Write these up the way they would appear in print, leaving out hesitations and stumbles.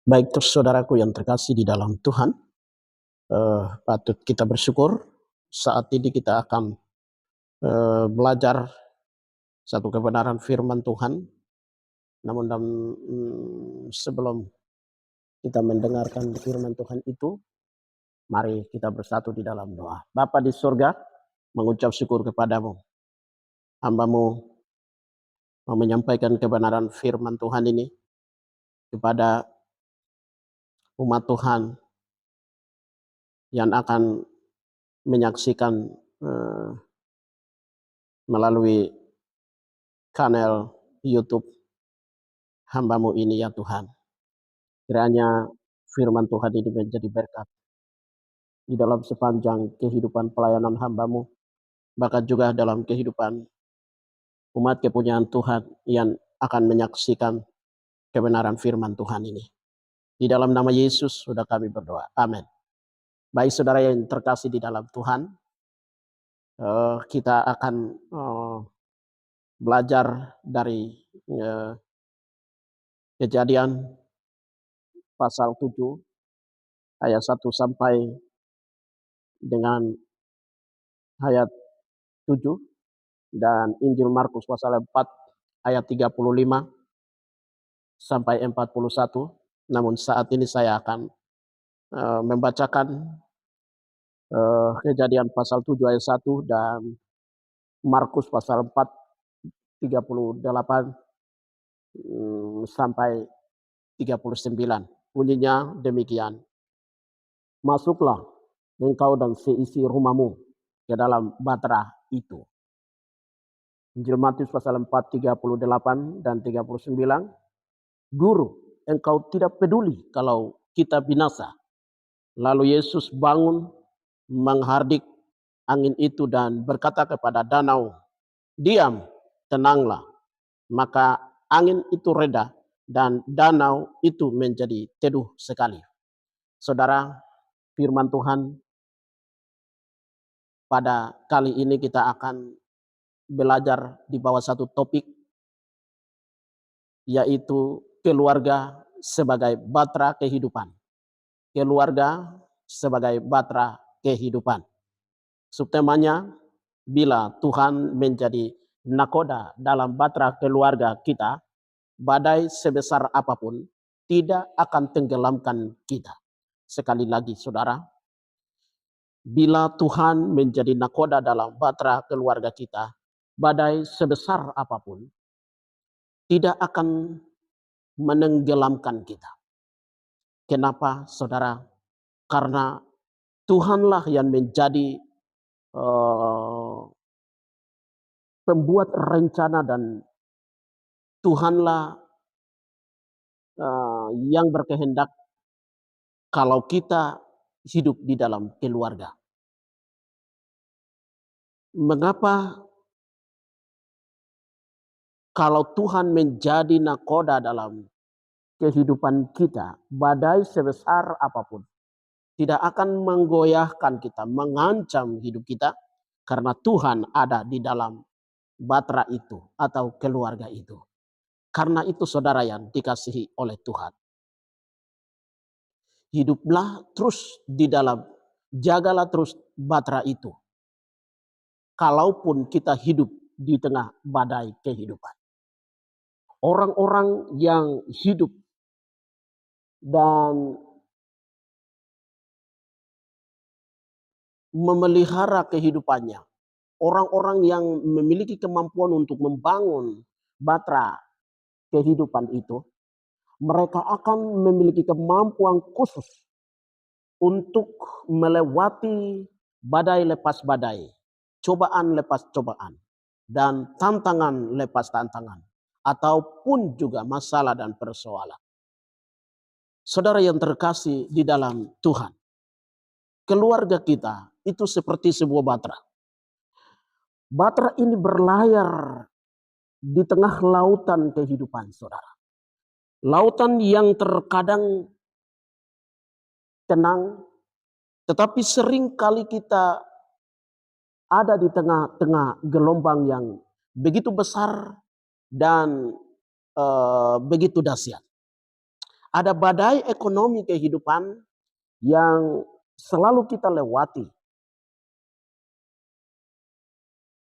Baik, terus saudaraku yang terkasih di dalam Tuhan, patut kita bersyukur saat ini kita akan belajar satu kebenaran firman Tuhan. Namun sebelum kita mendengarkan firman Tuhan itu, mari kita bersatu di dalam doa. Bapa di surga, mengucap syukur kepadamu. Hambamu mau menyampaikan kebenaran firman Tuhan ini kepada umat Tuhan yang akan menyaksikan melalui kanal YouTube hambamu ini ya Tuhan. Kiranya firman Tuhan ini menjadi berkat di dalam sepanjang kehidupan pelayanan hambamu, bahkan juga dalam kehidupan umat kepunyaan Tuhan yang akan menyaksikan kebenaran firman Tuhan ini. Di dalam nama Yesus sudah kami berdoa. Amin. Baik saudara yang terkasih di dalam Tuhan, kita akan belajar dari Kejadian pasal 7 ayat 1 sampai dengan ayat 7 dan Injil Markus pasal 4 ayat 35 sampai 41. Namun saat ini saya akan membacakan Kejadian pasal 7 ayat 1 dan Markus pasal 4 38 sampai 39. Bunyinya demikian. Masuklah engkau dan seisi rumahmu ke dalam batra itu. Injil Matius pasal 4 38 dan 39. Guru, engkau tidak peduli kalau kita binasa. Lalu Yesus bangun, menghardik angin itu dan berkata kepada danau, diam, tenanglah. Maka angin itu reda dan danau itu menjadi teduh sekali. Saudara, firman Tuhan pada kali ini kita akan belajar di bawah satu topik, yaitu keluarga sebagai batra kehidupan. Keluarga sebagai batra kehidupan. Subtemanya, bila Tuhan menjadi nakoda dalam batra keluarga kita, badai sebesar apapun tidak akan tenggelamkan kita. Sekali lagi saudara, bila Tuhan menjadi nakoda dalam batra keluarga kita, badai sebesar apapun tidak akan menenggelamkan kita. Kenapa saudara? Karena Tuhanlah yang menjadi pembuat rencana dan Tuhanlah yang berkehendak kalau kita hidup di dalam keluarga. Mengapa kalau Tuhan menjadi nakoda dalam kehidupan kita, badai sebesar apapun tidak akan menggoyahkan kita, mengancam hidup kita, karena Tuhan ada di dalam batra itu atau keluarga itu. Karena itu saudara yang dikasihi oleh Tuhan, hiduplah terus di dalam, jagalah terus batra itu. Kalaupun kita hidup di tengah badai kehidupan. Orang-orang yang hidup dan memelihara kehidupannya, orang-orang yang memiliki kemampuan untuk membangun batra kehidupan itu, mereka akan memiliki kemampuan khusus untuk melewati badai lepas badai, cobaan lepas cobaan, dan tantangan lepas tantangan, ataupun juga masalah dan persoalan. Saudara yang terkasih di dalam Tuhan, keluarga kita itu seperti sebuah batra. Batra ini berlayar di tengah lautan kehidupan saudara. Lautan yang terkadang tenang, tetapi sering kali kita ada di tengah-tengah gelombang yang begitu besar dan begitu dahsyat. Ada badai ekonomi kehidupan yang selalu kita lewati.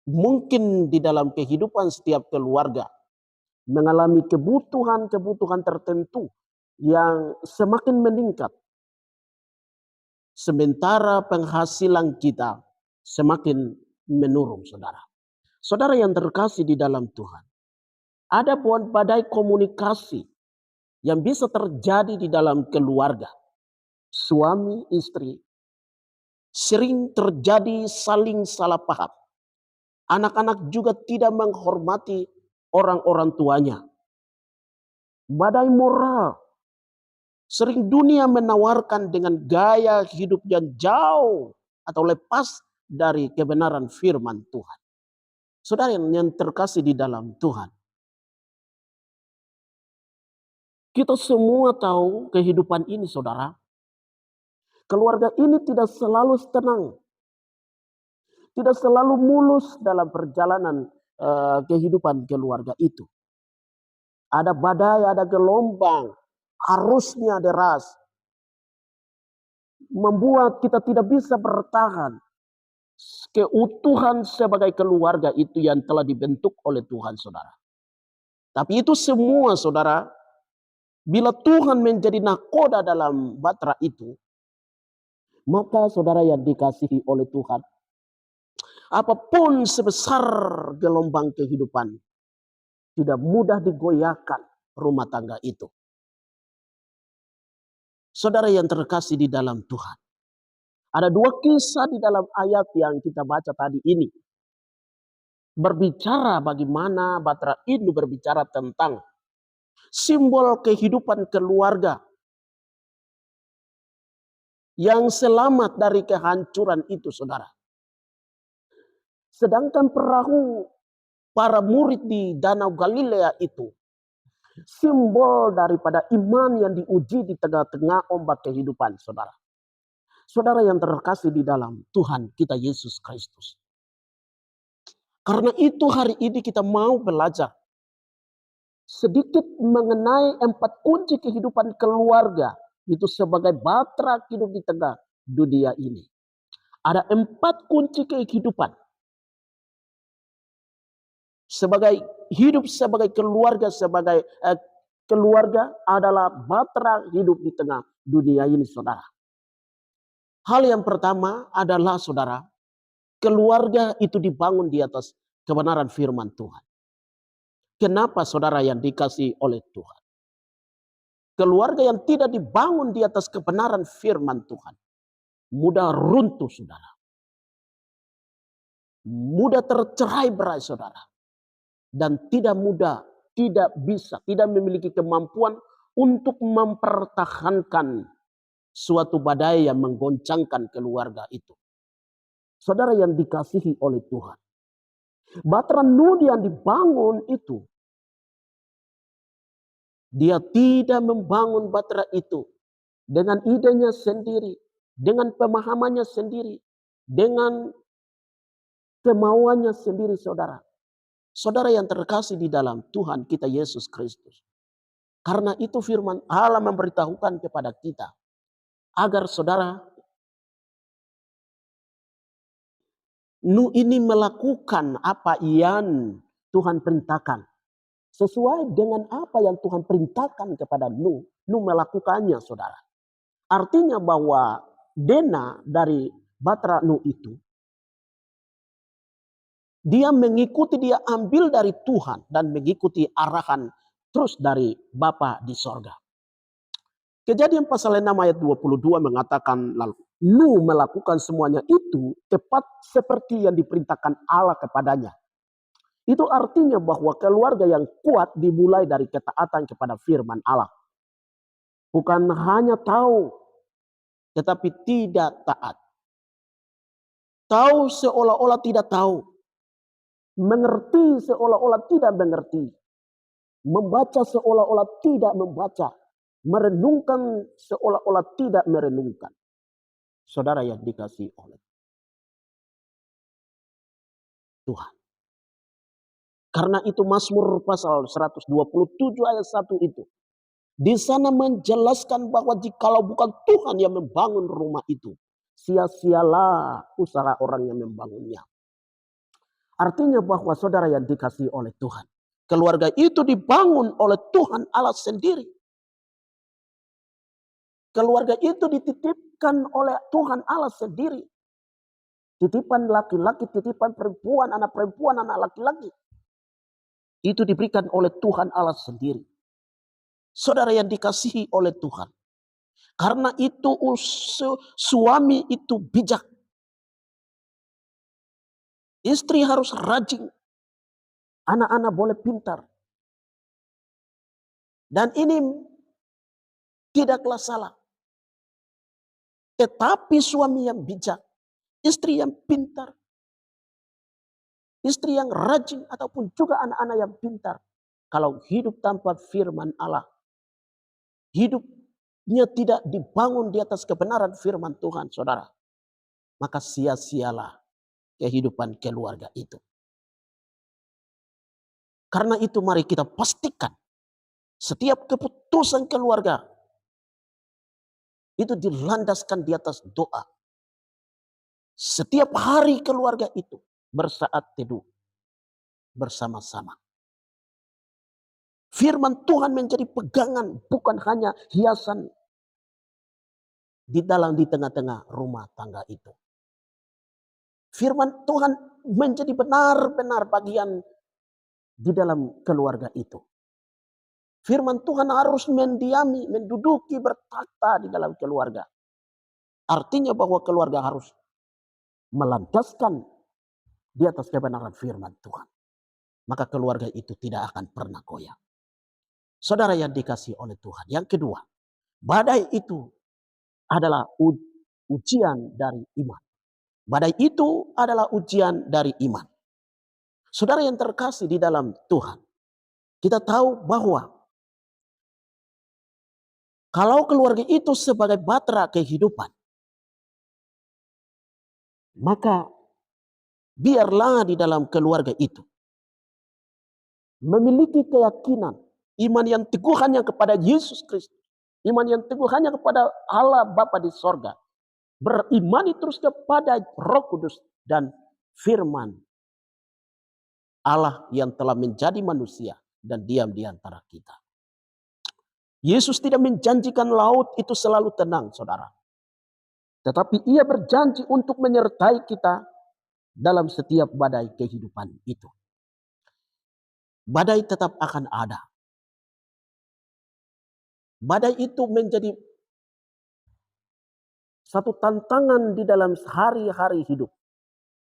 Mungkin di dalam kehidupan setiap keluarga mengalami kebutuhan-kebutuhan tertentu yang semakin meningkat, sementara penghasilan kita semakin menurun, saudara. Saudara yang terkasih di dalam Tuhan, ada badai komunikasi yang bisa terjadi di dalam keluarga. Suami istri sering terjadi saling salah paham. Anak-anak juga tidak menghormati orang-orang tuanya. Badai moral. Sering dunia menawarkan dengan gaya hidup yang jauh atau lepas dari kebenaran firman Tuhan. Saudara yang terkasih di dalam Tuhan, kita semua tahu kehidupan ini, saudara. Keluarga ini tidak selalu tenang, tidak selalu mulus dalam perjalanan kehidupan keluarga itu. Ada badai, ada gelombang, arusnya deras, membuat kita tidak bisa bertahan. Keutuhan sebagai keluarga itu yang telah dibentuk oleh Tuhan, saudara. Tapi itu semua, saudara, bila Tuhan menjadi nakoda dalam batra itu, maka saudara yang dikasihi oleh Tuhan, apapun sebesar gelombang kehidupan, tidak mudah digoyahkan rumah tangga itu. Saudara yang terkasih di dalam Tuhan, ada dua kisah di dalam ayat yang kita baca tadi ini. Berbicara bagaimana batra ini berbicara tentang simbol kehidupan keluarga yang selamat dari kehancuran itu, saudara. Sedangkan perahu para murid di Danau Galilea itu simbol daripada iman yang diuji di tengah-tengah ombak kehidupan, saudara. Saudara yang terkasih di dalam Tuhan kita Yesus Kristus. Karena itu hari ini kita mau belajar sedikit mengenai 4 kunci kehidupan keluarga. Itu sebagai batra hidup di tengah dunia ini. Ada 4 kunci kehidupan. Sebagai hidup sebagai keluarga, keluarga adalah batra hidup di tengah dunia ini, saudara. Hal yang pertama adalah, saudara, keluarga itu dibangun di atas kebenaran firman Tuhan. Kenapa, saudara yang dikasihi oleh Tuhan? Keluarga yang tidak dibangun di atas kebenaran firman Tuhan mudah runtuh, saudara. Mudah tercerai-berai, saudara. Dan tidak memiliki kemampuan untuk mempertahankan suatu badai yang menggoncangkan keluarga itu. Saudara yang dikasihi oleh Tuhan, batra Nuh yang dibangun itu, dia tidak membangun batra itu dengan idenya sendiri, dengan pemahamannya sendiri, dengan kemauannya sendiri, saudara. Saudara yang terkasih di dalam Tuhan kita Yesus Kristus. Karena itu firman Allah memberitahukan kepada kita agar saudara Nuh ini melakukan apa yang Tuhan perintahkan. Sesuai dengan apa yang Tuhan perintahkan kepada Nuh, Nuh melakukannya, saudara. Artinya bahwa dena dari batra Nuh itu, dia ambil dari Tuhan dan mengikuti arahan terus dari Bapa di sorga. Kejadian pasal 6 ayat 22 mengatakan, lalu Nuh melakukan semuanya itu tepat seperti yang diperintahkan Allah kepadanya. Itu artinya bahwa keluarga yang kuat dimulai dari ketaatan kepada firman Allah. Bukan hanya tahu, tetapi tidak taat. Tahu seolah-olah tidak tahu. Mengerti seolah-olah tidak mengerti. Membaca seolah-olah tidak membaca. Merenungkan seolah-olah tidak merenungkan. Saudara yang dikasihi oleh Tuhan. Karena itu Mazmur pasal 127 ayat 1 itu Di sana menjelaskan bahwa jikalau bukan Tuhan yang membangun rumah itu, sia-sialah usaha orang yang membangunnya. Artinya bahwa saudara yang dikasihi oleh Tuhan, keluarga itu dibangun oleh Tuhan Allah sendiri. Keluarga itu dititipkan oleh Tuhan Allah sendiri. Titipan laki-laki, titipan perempuan, anak laki-laki. Itu diberikan oleh Tuhan Allah sendiri. Saudara yang dikasihi oleh Tuhan. Karena itu suami itu bijak. Istri harus rajin. Anak-anak boleh pintar. Dan ini tidaklah salah. Tetapi suami yang bijak, istri yang pintar, istri yang rajin ataupun juga anak-anak yang pintar. Kalau hidup tanpa firman Allah, hidupnya tidak dibangun di atas kebenaran firman Tuhan, saudara, maka sia-sialah kehidupan keluarga itu. Karena itu mari kita pastikan setiap keputusan keluarga itu dilandaskan di atas doa. Setiap hari keluarga itu bersaat teduh bersama-sama. Firman Tuhan menjadi pegangan, bukan hanya hiasan di tengah-tengah rumah tangga itu. Firman Tuhan menjadi benar-benar bagian di dalam keluarga itu. Firman Tuhan harus mendiami, menduduki, bertata di dalam keluarga. Artinya bahwa keluarga harus melandaskan di atas kebenaran firman Tuhan. Maka keluarga itu tidak akan pernah goyah. Saudara yang dikasihi oleh Tuhan. Yang kedua, badai itu adalah ujian dari iman. Badai itu adalah ujian dari iman. Saudara yang terkasih di dalam Tuhan. Kita tahu bahwa kalau keluarga itu sebagai batra kehidupan, maka biarlah di dalam keluarga itu memiliki keyakinan, iman yang teguh hanya kepada Yesus Kristus, iman yang teguh hanya kepada Allah Bapa di sorga, berimani terus kepada Roh Kudus dan firman Allah yang telah menjadi manusia dan diam di antara kita. Yesus tidak menjanjikan laut itu selalu tenang, saudara. Tetapi ia berjanji untuk menyertai kita dalam setiap badai kehidupan itu. Badai tetap akan ada. Badai itu menjadi satu tantangan di dalam hari-hari hidup.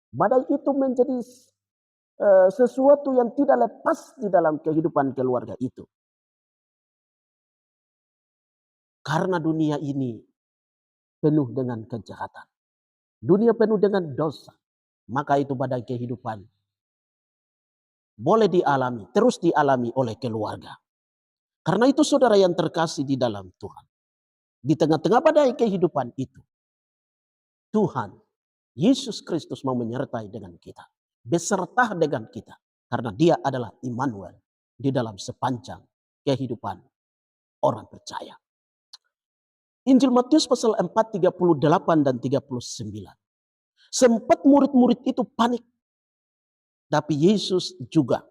Badai itu menjadi sesuatu yang tidak lepas di dalam kehidupan keluarga itu. Karena dunia ini penuh dengan kejahatan. Dunia penuh dengan dosa. Maka itu badai kehidupan boleh dialami, terus dialami oleh keluarga. Karena itu saudara yang terkasih di dalam Tuhan. Di tengah-tengah badai kehidupan itu, Tuhan, Yesus Kristus mau menyertai dengan kita. Beserta dengan kita. Karena dia adalah Immanuel di dalam sepanjang kehidupan orang percaya. Injil Matius pasal 4, 38 dan 39. Sempat murid-murid itu panik. Tapi Yesus juga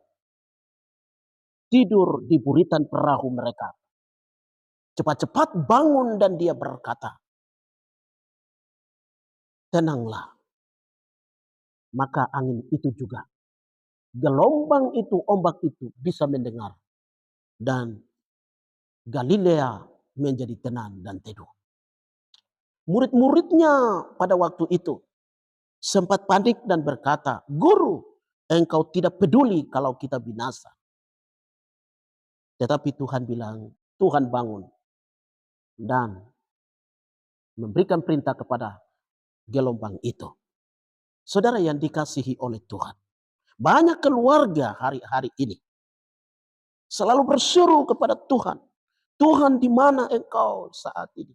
tidur di buritan perahu mereka. Cepat-cepat bangun dan dia berkata, tenanglah. Maka angin itu juga, gelombang itu, ombak itu bisa mendengar. Dan Galilea menjadi tenang dan teduh. Murid-muridnya pada waktu itu sempat panik dan berkata, Guru, engkau tidak peduli kalau kita binasa. Tetapi Tuhan bilang, Tuhan bangun dan memberikan perintah kepada gelombang itu. Saudara yang dikasihi oleh Tuhan. Banyak keluarga hari-hari ini selalu berseru kepada Tuhan. Tuhan, di mana engkau saat ini?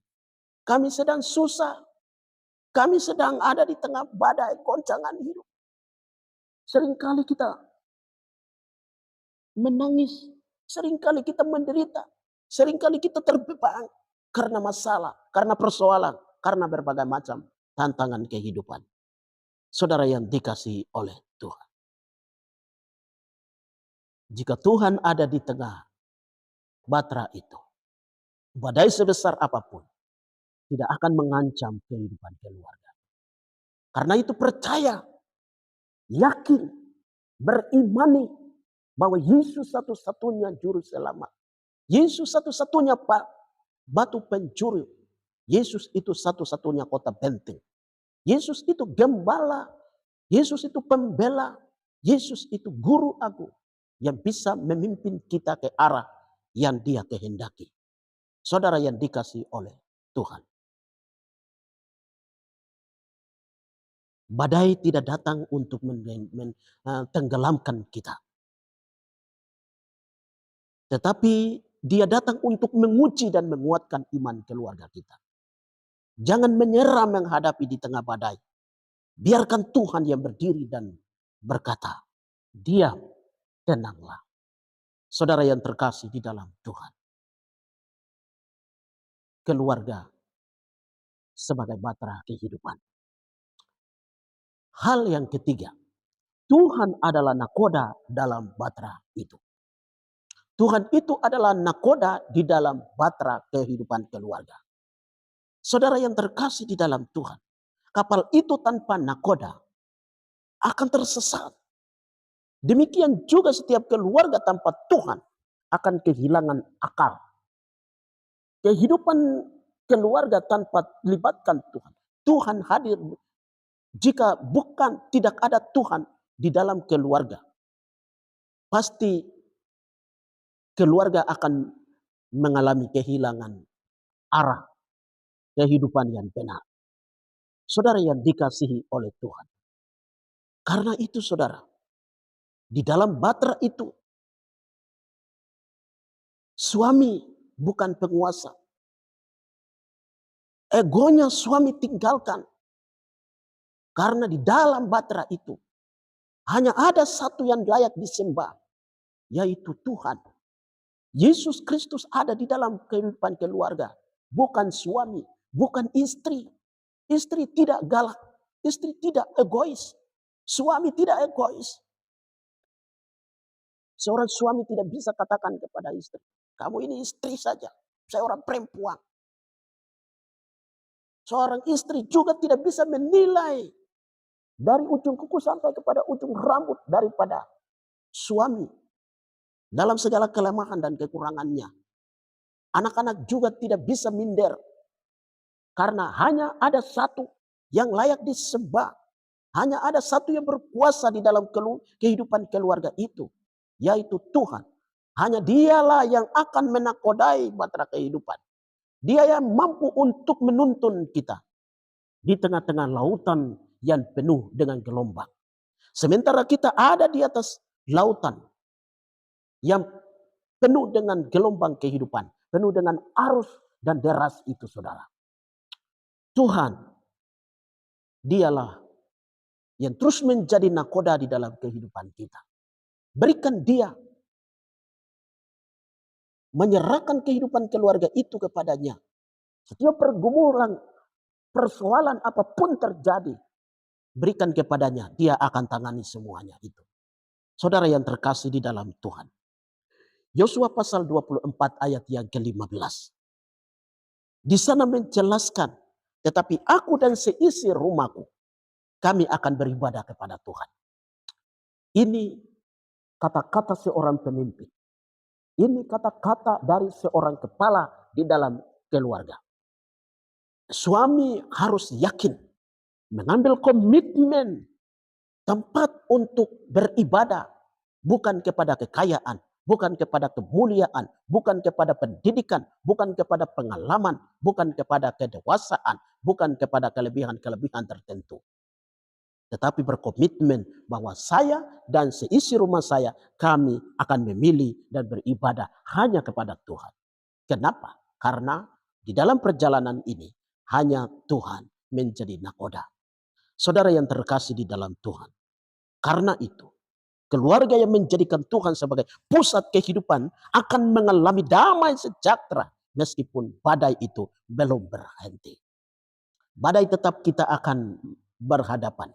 Kami sedang susah. Kami sedang ada di tengah badai goncangan hidup. Seringkali kita menangis. Seringkali kita menderita. Seringkali kita terbeban karena masalah, karena persoalan, karena berbagai macam tantangan kehidupan. Saudara yang dikasihi oleh Tuhan. Jika Tuhan ada di tengah batra itu, badai sebesar apapun tidak akan mengancam kehidupan keluarga. Karena itu percaya, yakin, berimani bahwa Yesus satu-satunya juru selamat. Yesus satu-satunya batu pencuri. Yesus itu satu-satunya kota benteng. Yesus itu gembala. Yesus itu pembela. Yesus itu guru agung yang bisa memimpin kita ke arah yang Dia kehendaki. Saudara yang dikasihi oleh Tuhan. Badai tidak datang untuk tenggelamkan kita. Tetapi dia datang untuk menguji dan menguatkan iman keluarga kita. Jangan menyerah menghadapi di tengah badai. Biarkan Tuhan yang berdiri dan berkata, diam, tenanglah. Saudara yang terkasih di dalam Tuhan. Keluarga sebagai batra kehidupan. Hal yang ketiga, Tuhan adalah nakoda dalam batra itu. Tuhan itu adalah nakoda di dalam batra kehidupan keluarga. Saudara yang terkasih di dalam Tuhan. Kapal itu tanpa nakoda akan tersesat. Demikian juga setiap keluarga tanpa Tuhan akan kehilangan akal. Kehidupan keluarga tanpa libatkan Tuhan. Tuhan hadir. Jika bukan tidak ada Tuhan di dalam keluarga, pasti keluarga akan mengalami kehilangan arah kehidupan yang benar. Saudara yang dikasihi oleh Tuhan. Karena itu saudara, di dalam batra itu, suami bukan penguasa. Egonya suami tinggalkan. Karena di dalam batra itu, hanya ada satu yang layak disembah, yaitu Tuhan. Yesus Kristus ada di dalam kehidupan keluarga. Bukan suami, bukan istri. Istri tidak galak, istri tidak egois. Suami tidak egois. Seorang suami tidak bisa katakan kepada istri, kamu ini istri saja, saya orang perempuan. Seorang istri juga tidak bisa menilai dari ujung kuku sampai kepada ujung rambut daripada suami dalam segala kelemahan dan kekurangannya. Anak-anak juga tidak bisa minder karena hanya ada satu yang layak disembah. Hanya ada satu yang berkuasa di dalam kehidupan keluarga itu, yaitu Tuhan. Hanya dialah yang akan menakodai batra kehidupan. Dia yang mampu untuk menuntun kita di tengah-tengah lautan yang penuh dengan gelombang. Sementara kita ada di atas lautan yang penuh dengan gelombang kehidupan, penuh dengan arus dan deras itu saudara. Tuhan, dialah yang terus menjadi nakoda di dalam kehidupan kita. Berikan dia, menyerahkan kehidupan keluarga itu kepadanya. Setiap pergumulan, persoalan apapun terjadi, berikan kepadanya, dia akan tangani semuanya itu. Saudara yang terkasih di dalam Tuhan. Yosua pasal 24 ayat yang ke-15. Di sana menjelaskan, tetapi aku dan seisi rumahku, kami akan beribadah kepada Tuhan. Ini kata-kata seorang pemimpin. Ini kata-kata dari seorang kepala di dalam keluarga. Suami harus yakin, mengambil komitmen tempat untuk beribadah. Bukan kepada kekayaan, bukan kepada kemuliaan, bukan kepada pendidikan, bukan kepada pengalaman, bukan kepada kedewasaan, bukan kepada kelebihan-kelebihan tertentu. Tetapi berkomitmen bahwa saya dan seisi rumah saya, kami akan memilih dan beribadah hanya kepada Tuhan. Kenapa? Karena di dalam perjalanan ini, hanya Tuhan menjadi nakoda. Saudara yang terkasih di dalam Tuhan. Karena itu, Keluarga yang menjadikan Tuhan sebagai pusat kehidupan akan mengalami damai sejahtera meskipun badai itu belum berhenti. Badai tetap kita akan berhadapan.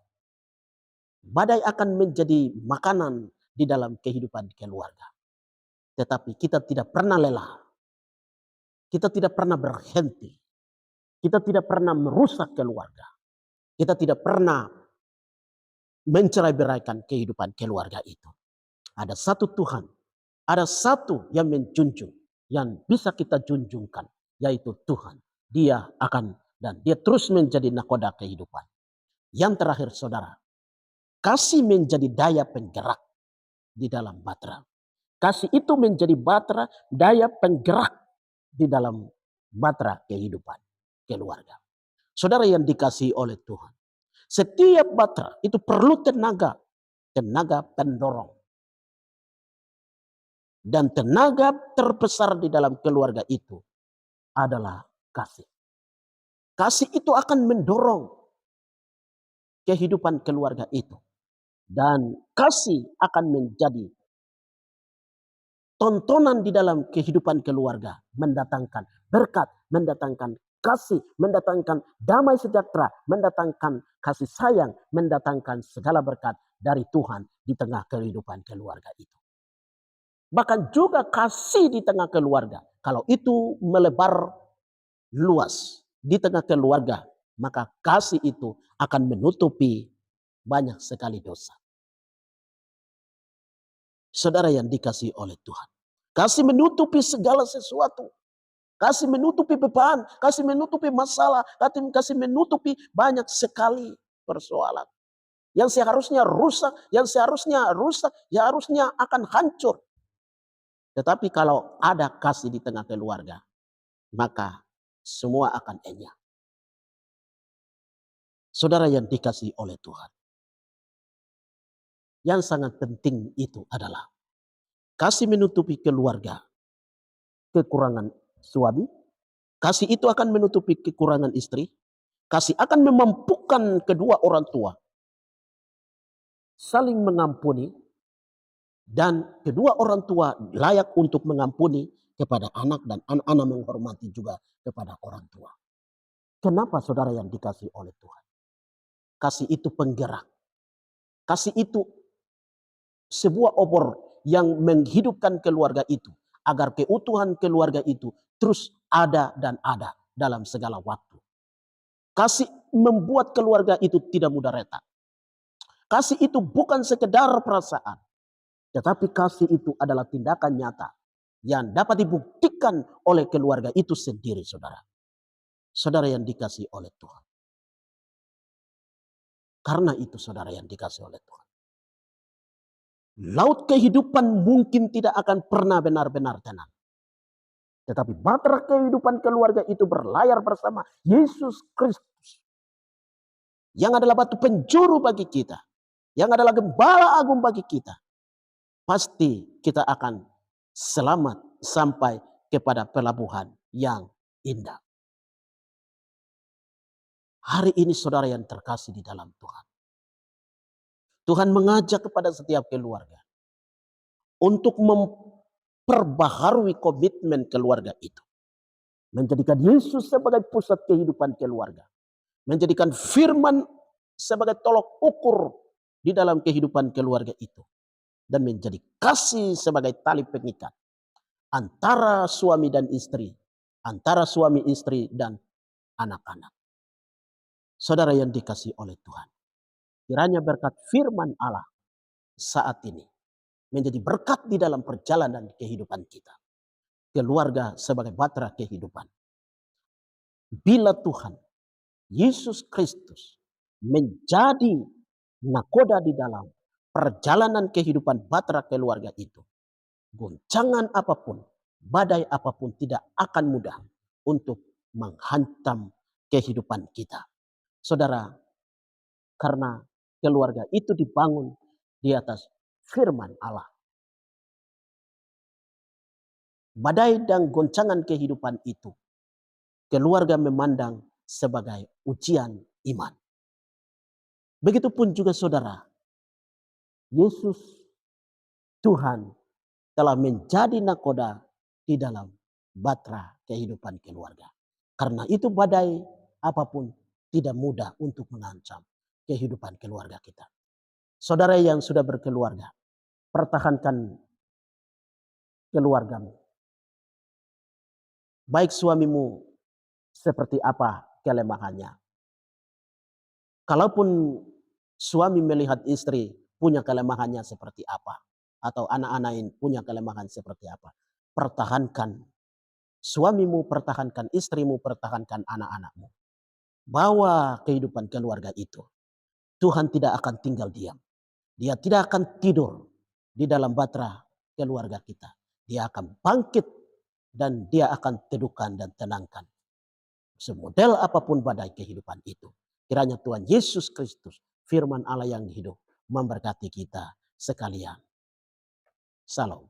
Badai akan menjadi makanan di dalam kehidupan keluarga. Tetapi kita tidak pernah lelah. Kita tidak pernah berhenti. Kita tidak pernah merusak keluarga. Kita tidak pernah mencerai-beraikan kehidupan keluarga itu. Ada satu Tuhan, ada satu yang menjunjung, yang bisa kita junjungkan, yaitu Tuhan. Dia akan dan dia terus menjadi nakoda kehidupan. Yang terakhir saudara, kasih menjadi daya penggerak di dalam batra. Kasih itu menjadi batra, daya penggerak di dalam batra kehidupan keluarga. Saudara yang dikasihi oleh Tuhan, setiap batra itu perlu tenaga pendorong. Dan tenaga terbesar di dalam keluarga itu adalah kasih. Kasih itu akan mendorong kehidupan keluarga itu. Dan kasih akan menjadi tontonan di dalam kehidupan keluarga. Mendatangkan berkat, mendatangkan kasih, mendatangkan damai sejahtera, mendatangkan kasih sayang, mendatangkan segala berkat dari Tuhan di tengah kehidupan keluarga itu. Bahkan juga kasih di tengah keluarga. Kalau itu melebar luas di tengah keluarga, maka kasih itu akan menutupi banyak sekali dosa. Saudara yang dikasihi oleh Tuhan, kasih menutupi segala sesuatu. Kasih menutupi beban, kasih menutupi masalah, kasih menutupi banyak sekali persoalan. Yang seharusnya rusak, yang harusnya akan hancur. Tetapi kalau ada kasih di tengah keluarga, maka semua akan enyah. Saudara yang dikasihi oleh Tuhan, yang sangat penting itu adalah kasih menutupi keluarga, kekurangan suami, kasih itu akan menutupi kekurangan istri, kasih akan memampukan kedua orang tua saling mengampuni, dan kedua orang tua layak untuk mengampuni kepada anak, dan anak-anak menghormati juga kepada orang tua. Kenapa saudara yang dikasihi oleh Tuhan? Kasih itu penggerak. Kasih itu sebuah obor yang menghidupkan keluarga itu. Agar keutuhan keluarga itu terus ada dan ada dalam segala waktu. Kasih membuat keluarga itu tidak mudah retak. Kasih itu bukan sekedar perasaan. Tetapi kasih itu adalah tindakan nyata yang dapat dibuktikan oleh keluarga itu sendiri, saudara. Saudara yang dikasihi oleh Tuhan. Karena itu saudara yang dikasihi oleh Tuhan, laut kehidupan mungkin tidak akan pernah benar-benar tenang. Tetapi bahtera kehidupan keluarga itu berlayar bersama Yesus Kristus. Yang adalah batu penjuru bagi kita. Yang adalah gembala agung bagi kita. Pasti kita akan selamat sampai kepada pelabuhan yang indah. Hari ini saudara yang terkasih di dalam Tuhan, Tuhan mengajak kepada setiap keluarga untuk memperbaharui komitmen keluarga itu. Menjadikan Yesus sebagai pusat kehidupan keluarga. Menjadikan firman sebagai tolok ukur di dalam kehidupan keluarga itu. Dan menjadi kasih sebagai tali pengikat antara suami dan istri, antara suami istri dan anak-anak. Saudara yang dikasihi oleh Tuhan, kiranya berkat firman Allah saat ini menjadi berkat di dalam perjalanan kehidupan kita. Keluarga sebagai bahtera kehidupan. Bila Tuhan Yesus Kristus menjadi nakoda di dalam perjalanan kehidupan bahtera keluarga itu, goncangan apapun, badai apapun tidak akan mudah untuk menghantam kehidupan kita. Saudara, karena keluarga itu dibangun di atas firman Allah. Badai dan goncangan kehidupan itu, keluarga memandang sebagai ujian iman. Begitupun juga saudara, Yesus Tuhan telah menjadi nakoda di dalam bahtera kehidupan keluarga. Karena itu badai apapun tidak mudah untuk mengancam kehidupan keluarga kita. Saudara yang sudah berkeluarga, pertahankan keluargamu. Baik suamimu seperti apa kelemahannya. Kalaupun suami melihat istri punya kelemahannya seperti apa, atau anak-anak ini punya kelemahan seperti apa, pertahankan suamimu, pertahankan istrimu, pertahankan anak-anakmu. Bawa kehidupan keluarga itu. Tuhan tidak akan tinggal diam. Dia tidak akan tidur di dalam bahtera keluarga kita. Dia akan bangkit dan dia akan teduhkan dan tenangkan. Semodel apapun badai kehidupan itu. Kiranya Tuhan Yesus Kristus, firman Allah yang hidup, memberkati kita sekalian. Salam.